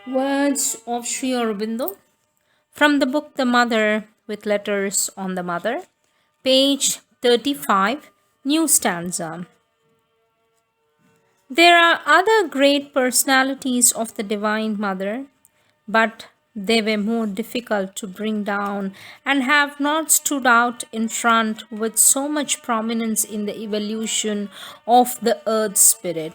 Words of Sri Aurobindo from the book The Mother with Letters on the Mother, page 35, new stanza. There are other great personalities of the Divine Mother, but they were more difficult to bring down and have not stood out in front with so much prominence in the evolution of the earth spirit.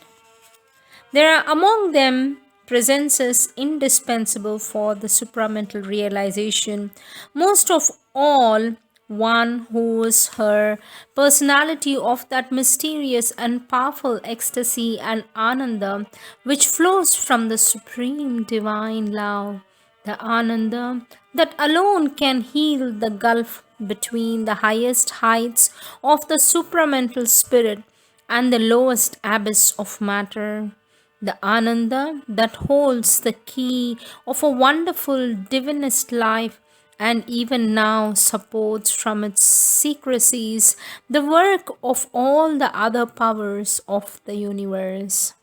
There are among them presences indispensable for the supramental realization, most of all one who is her personality of that mysterious and powerful ecstasy and ananda which flows from the supreme divine love, the ananda that alone can heal the gulf between the highest heights of the supramental spirit and the lowest abyss of matter, the Ananda that holds the key of a wonderful divinest life and even now supports from its secrecies the work of all the other powers of the universe.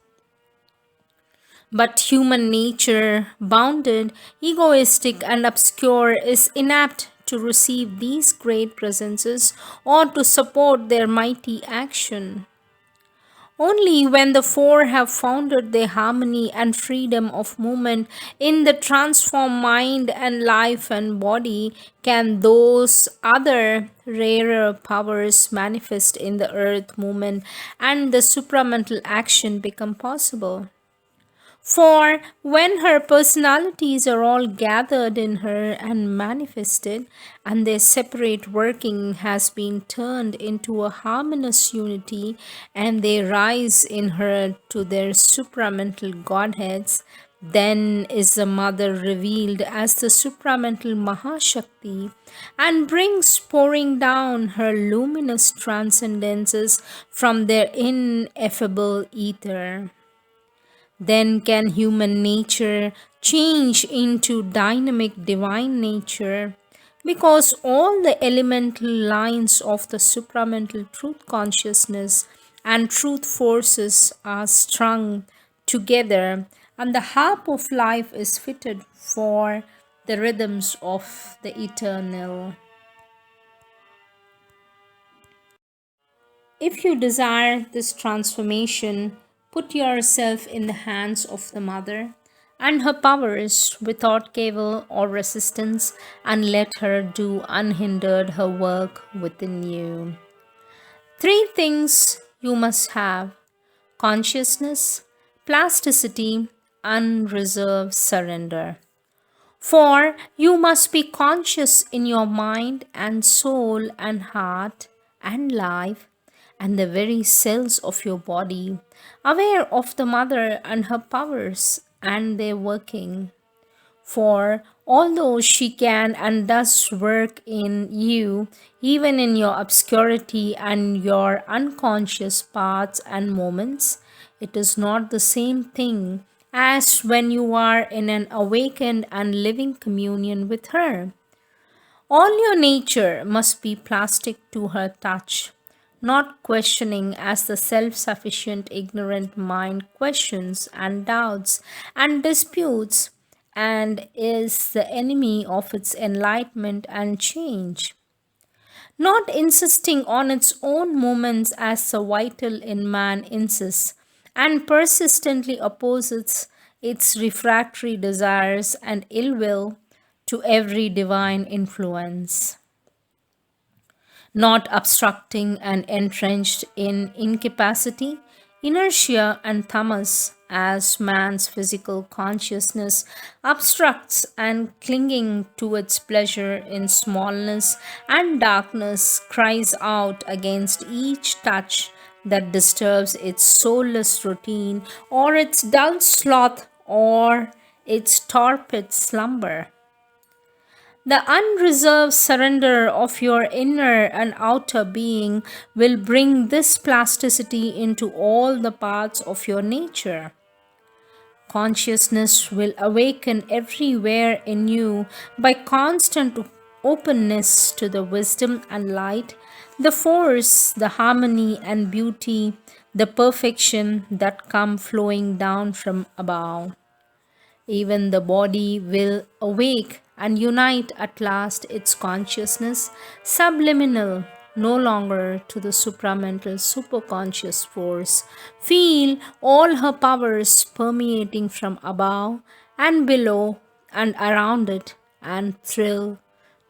But human nature, bounded, egoistic, and obscure, is inapt to receive these great presences or to support their mighty action. Only when the four have founded their harmony and freedom of movement in the transformed mind and life and body can those other rarer powers manifest in the earth movement and the supramental action become possible. For when her personalities are all gathered in her and manifested, and their separate working has been turned into a harmonious unity, and they rise in her to their supramental Godheads, then is the Mother revealed as the supramental Mahashakti and brings pouring down her luminous transcendences from their ineffable ether. Then can human nature change into dynamic divine nature because all the elemental lines of the supramental truth consciousness and truth forces are strung together and the harp of life is fitted for the rhythms of the eternal. If you desire this transformation, put yourself in the hands of the Mother and her powers without cavil or resistance, and let her do unhindered her work within you. Three things you must have: consciousness, plasticity, unreserved surrender. For you must be conscious in your mind and soul and heart and life and the very cells of your body, aware of the Mother and her powers and their working. For although she can and does work in you, even in your obscurity and your unconscious parts and moments, it is not the same thing as when you are in an awakened and living communion with her. All your nature must be plastic to her touch, not questioning as the self sufficient ignorant mind questions and doubts and disputes and is the enemy of its enlightenment and change. Not insisting on its own movements as the vital in man insists, and persistently opposes its refractory desires and ill will to every divine influence, not obstructing and entrenched in incapacity, inertia, and tamas, as man's physical consciousness obstructs and clinging to its pleasure in smallness and darkness cries out against each touch that disturbs its soulless routine or its dull sloth or its torpid slumber. The unreserved surrender of your inner and outer being will bring this plasticity into all the parts of your nature. Consciousness will awaken everywhere in you by constant openness to the wisdom and light, the force, the harmony and beauty, the perfection that come flowing down from above. Even the body will awake and unite at last its consciousness, subliminal, no longer to the supramental superconscious force. Feel all her powers permeating from above and below and around it, and thrill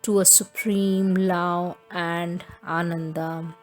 to a supreme love and ananda.